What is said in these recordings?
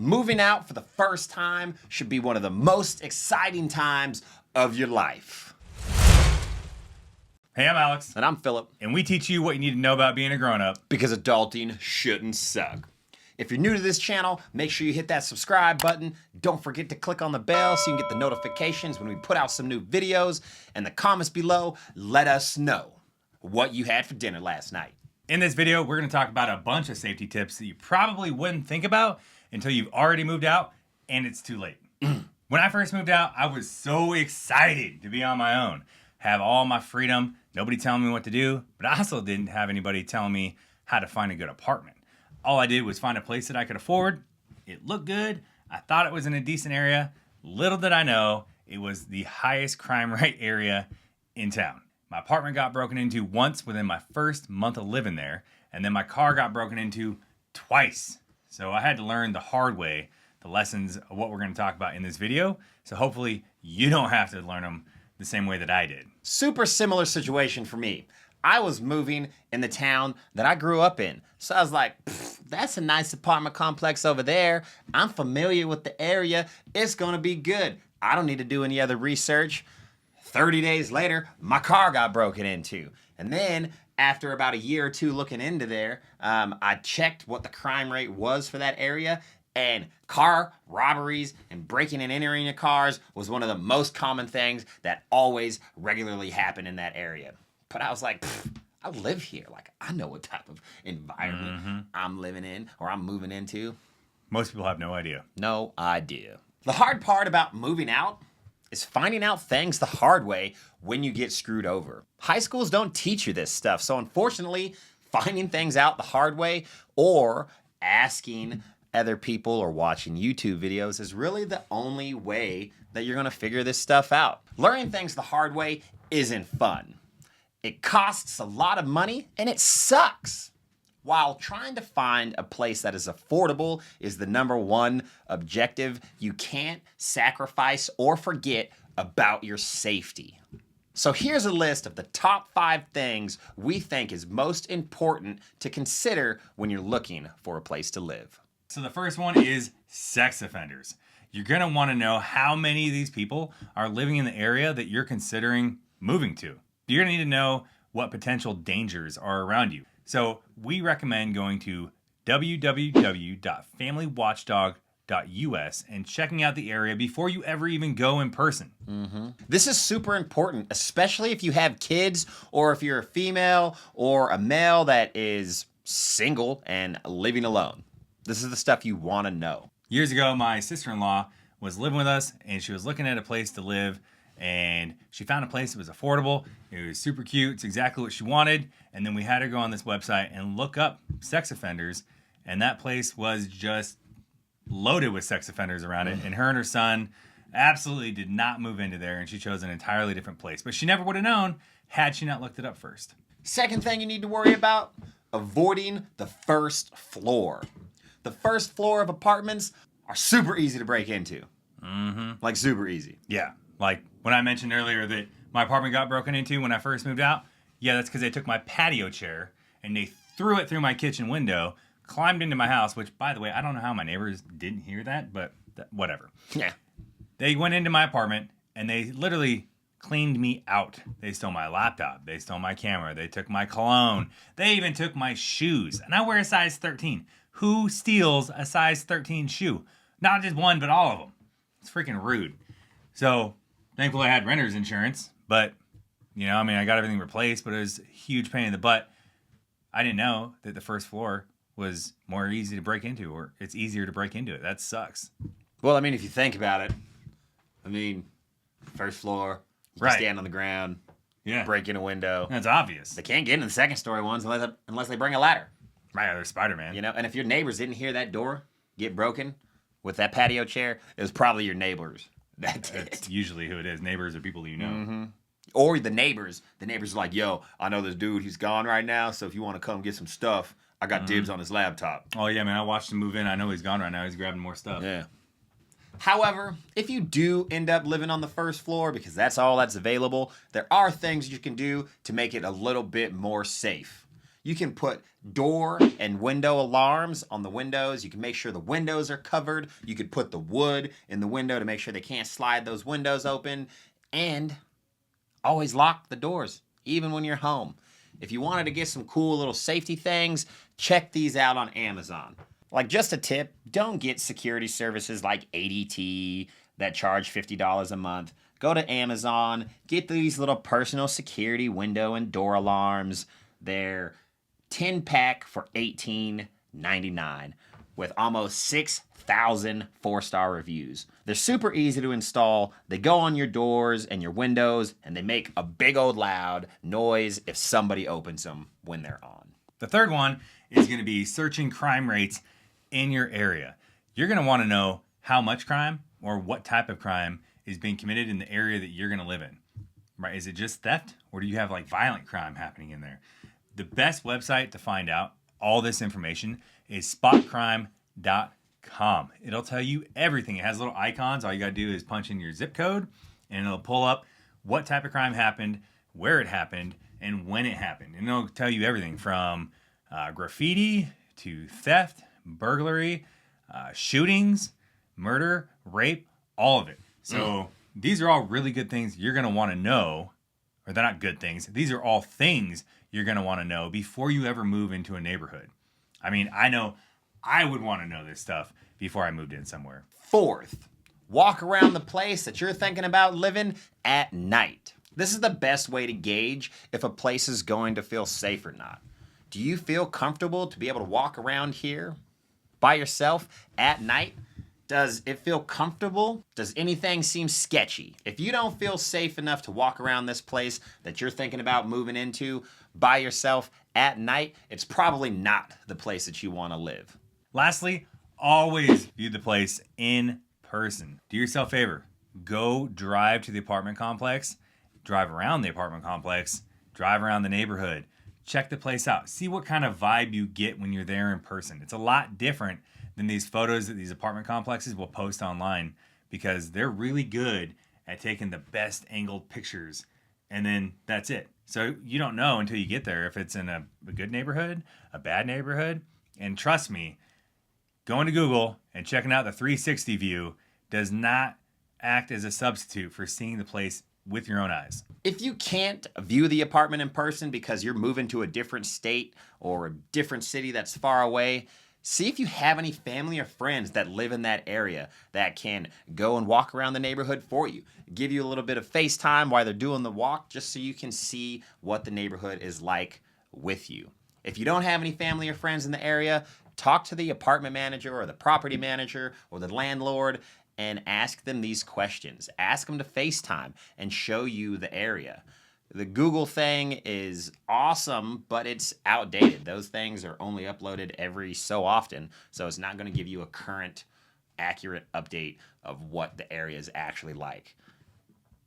Moving out for the first time should be one of the most exciting times of your life. Hey, I'm Alex. And I'm Phillip. And we teach you what you need to know about being a grown-up. Because adulting shouldn't suck. If you're new to this channel, make sure you hit that subscribe button. Don't forget to click on the bell so you can get the notifications when we put out some new videos. And the comments below, let us know what you had for dinner last night. In this video, we're going to talk about a bunch of safety tips that you probably wouldn't think about until you've already moved out and it's too late. When I first moved out, I was so excited to be on my own, have all my freedom, nobody telling me what to do, but I also didn't have anybody telling me how to find a good apartment. All I did was find a place that I could afford. It looked good. I thought it was in a decent area. Little did I know, it was the highest crime rate area in town. My apartment got broken into once within my first month of living there, and then my car got broken into twice. So I had to learn the hard way the lessons of what we're going to talk about in this video. So hopefully you don't have to learn them the same way that I did. Super similar situation for me. I was moving in the town that I grew up in. So I was like, that's a nice apartment complex over there. I'm familiar with the area. It's going to be good. I don't need to do any other research. 30 days later, my car got broken into. And then after about a year or two looking into there, I checked what the crime rate was for that area. And car robberies and breaking and entering of cars was one of the most common things that always regularly happened in that area. But I was like, I live here. Like, I know what type of environment I'm living in or I'm moving into. Most people have no idea. No idea. The hard part about moving out is finding out things the hard way when you get screwed over. High schools don't teach you this stuff. So unfortunately, finding things out the hard way or asking other people or watching YouTube videos is really the only way that you're gonna figure this stuff out. Learning things the hard way isn't fun. It costs a lot of money and it sucks. While trying to find a place that is affordable is the #1 objective, you can't sacrifice or forget about your safety. So here's a list of the top 5 things we think is most important to consider when you're looking for a place to live. So the first one is sex offenders. You're going to want to know how many of these people are living in the area that you're considering moving to. You're going to need to know what potential dangers are around you. So we recommend going to www.familywatchdog.us and checking out the area before you ever even go in person. This is super important, especially if you have kids or if you're a female or a male that is single and living alone. This is the stuff you want to know. Years ago, my sister-in-law was living with us and she was looking at a place to live. And she found a place that was affordable. It was super cute. It's exactly what she wanted. And then we had her go on this website and look up sex offenders. And that place was just loaded with sex offenders around it. And her son absolutely did not move into there. And she chose an entirely different place. But she never would have known had she not looked it up first. Second thing you need to worry about, avoiding the first floor. The first floor of apartments are super easy to break into. Like super easy. Yeah. Like when I mentioned earlier that my apartment got broken into when I first moved out, yeah, that's because they took my patio chair and they threw it through my kitchen window, climbed into my house, which, by the way, I don't know how my neighbors didn't hear that, but whatever. Yeah. They went into my apartment and they literally cleaned me out. They stole my laptop. They stole my camera. They took my cologne. They even took my shoes. And I wear a size 13. Who steals a size 13 shoe? Not just one, but all of them. It's freaking rude. So thankfully I had renter's insurance, but I got everything replaced, but it was a huge pain in the butt. I didn't know that the first floor was more easy to break into, or it's easier to break into it. That sucks. Well, if you think about it, first floor, you can stand on the ground, break in a window. That's obvious. They can't get into the second story ones unless they bring a ladder. Right, they're Spider-Man. And if your neighbors didn't hear that door get broken with that patio chair, it was probably your neighbors. That's usually who it is. Neighbors are people you know. Or the neighbors. The neighbors are like, yo, I know this dude. He's gone right now. So if you want to come get some stuff, I got dibs on his laptop. Oh, yeah, man. I watched him move in. I know he's gone right now. He's grabbing more stuff. Yeah. However, if you do end up living on the first floor, because that's all that's available, there are things you can do to make it a little bit more safe. You can put door and window alarms on the windows. You can make sure the windows are covered. You could put the wood in the window to make sure they can't slide those windows open. And always lock the doors, even when you're home. If you wanted to get some cool little safety things, check these out on Amazon. Like, just a tip, don't get security services like ADT that charge $50 a month. Go to Amazon, get these little personal security window and door alarms. They're 10-pack for $18.99 with almost 6,000 4-star reviews. They're super easy to install. They go on your doors and your windows, and they make a big old loud noise if somebody opens them when they're on. The third one is going to be searching crime rates in your area. You're going to want to know how much crime or what type of crime is being committed in the area that you're going to live in. Right? Is it just theft, or do you have like violent crime happening in there? The best website to find out all this information is spotcrime.com. It'll tell you everything. It has little icons. All you got to do is punch in your zip code, and it'll pull up what type of crime happened, where it happened, and when it happened. And it'll tell you everything from graffiti to theft, burglary, shootings, murder, rape, all of it. So these are all really good things you're going to want to know, or they're not good things. These are all things you're going to want to know before you ever move into a neighborhood. I mean, I know I would want to know this stuff before I moved in somewhere. Fourth, walk around the place that you're thinking about living at night. This is the best way to gauge if a place is going to feel safe or not. Do you feel comfortable to be able to walk around here by yourself at night? Does it feel comfortable? Does anything seem sketchy? If you don't feel safe enough to walk around this place that you're thinking about moving into by yourself at night, it's probably not the place that you want to live. Lastly, always view the place in person. Do yourself a favor. Go drive to the apartment complex, drive around the apartment complex, drive around the neighborhood, check the place out. See what kind of vibe you get when you're there in person. It's a lot different than these photos that these apartment complexes will post online, because they're really good at taking the best angled pictures, and then that's it. So you don't know until you get there if it's in a good neighborhood, a bad neighborhood. And trust me, going to Google and checking out the 360 view does not act as a substitute for seeing the place with your own eyes. If you can't view the apartment in person because you're moving to a different state or a different city that's far away, see if you have any family or friends that live in that area that can go and walk around the neighborhood for you. Give you a little bit of FaceTime while they're doing the walk, just so you can see what the neighborhood is like with you. If you don't have any family or friends in the area, talk to the apartment manager or the property manager or the landlord and ask them these questions. Ask them to FaceTime and show you the area. The Google thing is awesome, but it's outdated. Those things are only uploaded every so often, so it's not going to give you a current, accurate update of what the area is actually like.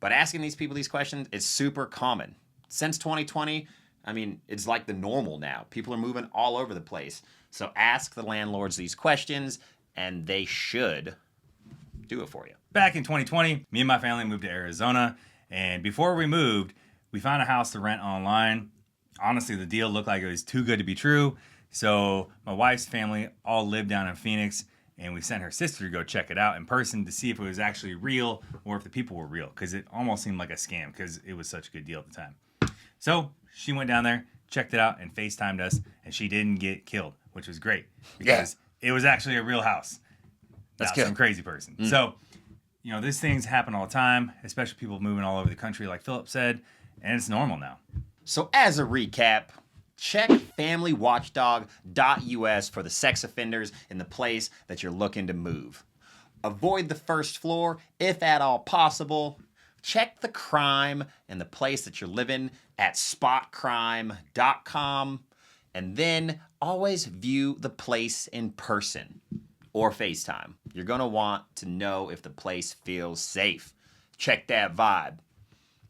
But asking these people these questions is super common. Since 2020, I mean, it's like the normal now. People are moving all over the place. So ask the landlords these questions, and they should do it for you. Back in 2020, me and my family moved to Arizona, and before we moved, we found a house to rent online. Honestly, the deal looked like it was too good to be true. So my wife's family all lived down in Phoenix, and we sent her sister to go check it out in person to see if it was actually real or if the people were real, because it almost seemed like a scam because it was such a good deal at the time. So she went down there, checked it out, and FaceTimed us, and she didn't get killed, which was great because it was actually a real house. That's not good. Some crazy person. So, you know, these things happen all the time, especially people moving all over the country, like Philip said. And it's normal now. So as a recap, check familywatchdog.us for the sex offenders in the place that you're looking to move. Avoid the first floor if at all possible. Check the crime in the place that you're living at spotcrime.com. And then always view the place in person or FaceTime. You're going to want to know if the place feels safe. Check that vibe.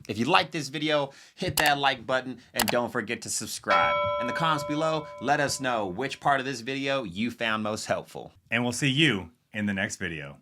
If you like this video, hit that like button and don't forget to subscribe. In the comments below, let us know which part of this video you found most helpful. And we'll see you in the next video.